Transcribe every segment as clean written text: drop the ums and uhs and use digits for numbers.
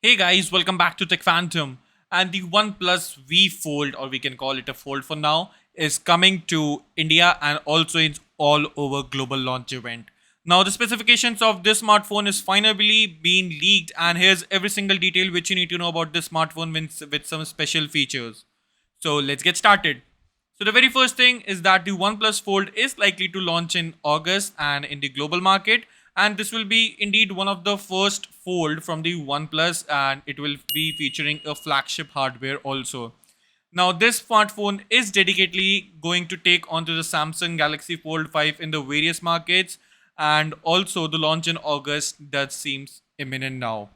Hey guys, welcome back to Tech Phantom. And the Oneplus V Fold, or we can call it a Fold for now, is coming to India and also it's all over global launch event. Now the specifications of this smartphone is finally being leaked, and here's every single detail which you need to know about this smartphone with some special features. So let's get started. So the very first thing is that the OnePlus Fold is likely to launch in August and in the global market, and this will be indeed one of the first Fold from the OnePlus, and it will be featuring a flagship hardware also. Now this smartphone is dedicatedly going to take onto the Samsung Galaxy Fold 5 in the various markets, and also the launch in August that seems imminent now.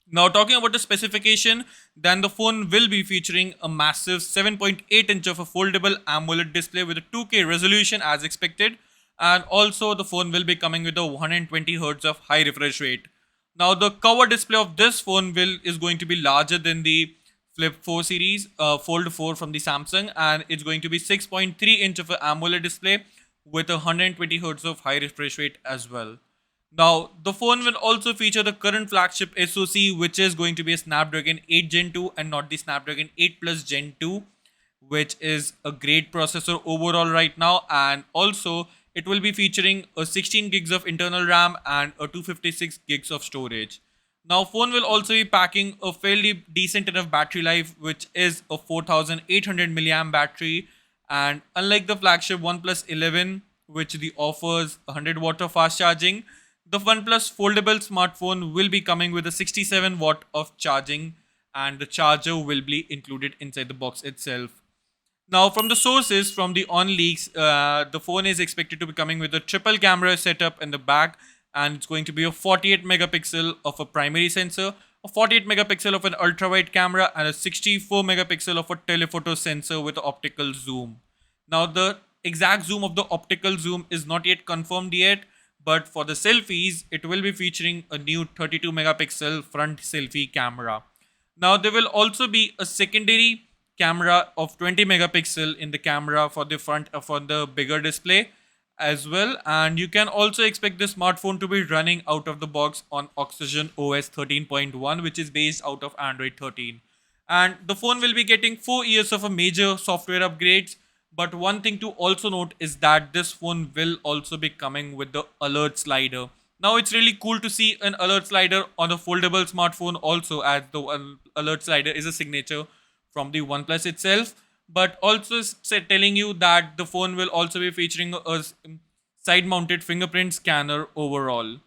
Now, talking about the specification, then the phone will be featuring a massive 7.8 inch of a foldable AMOLED display with a 2K resolution as expected, and also the phone will be coming with a 120 Hz of high refresh rate. Now, the cover display of this phone will is going to be larger than the Flip 4 series, Fold 4 from the Samsung, and it's going to be 6.3 inch of an AMOLED display with a 120 Hz of high refresh rate as well. Now, the phone will also feature the current flagship SoC, which is going to be a Snapdragon 8 Gen 2 and not the Snapdragon 8 Plus Gen 2, which is a great processor overall right now. And also, it will be featuring a 16 gigs of internal RAM and a 256 gigs of storage. Now, phone will also be packing a fairly decent enough battery life, which is a 4800 milliamp battery. And unlike the flagship OnePlus 11, which the offers 100 watt of fast charging, the OnePlus foldable smartphone will be coming with a 67 watt of charging, and the charger will be included inside the box itself. Now, from the sources from the on leaks, the phone is expected to be coming with a triple camera setup in the back, and it's going to be a 48 megapixel of a primary sensor, a 48 megapixel of an ultra wide camera, and a 64 megapixel of a telephoto sensor with optical zoom. Now, the exact zoom of the optical zoom is not yet confirmed yet, but for the selfies, it will be featuring a new 32 megapixel front selfie camera. Now, there will also be a secondary camera of 20 megapixel in the camera for the front for the bigger display as well, and you can also expect the smartphone to be running out of the box on Oxygen OS 13.1, which is based out of Android 13. And the phone will be getting 4 years of a major software upgrades, but one thing to also note is that this phone will also be coming with the alert slider. Now it's really cool to see an alert slider on a foldable smartphone also, as the alert slider is a signature from the OnePlus itself, but also telling you that the phone will also be featuring a side mounted fingerprint scanner overall.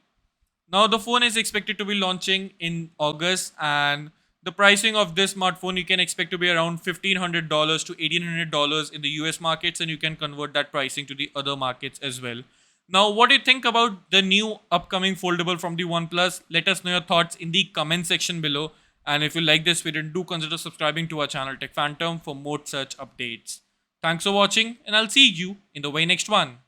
Now, the phone is expected to be launching in August, and the pricing of this smartphone you can expect to be around $1,500 to $1,800 in the US markets, and you can convert that pricing to the other markets as well. Now, what do you think about the new upcoming foldable from the OnePlus? Let us know your thoughts in the comment section below. And if you like this video, do consider subscribing to our channel Tech Phantom for more such updates. Thanks for watching, and I'll see you in the very next one.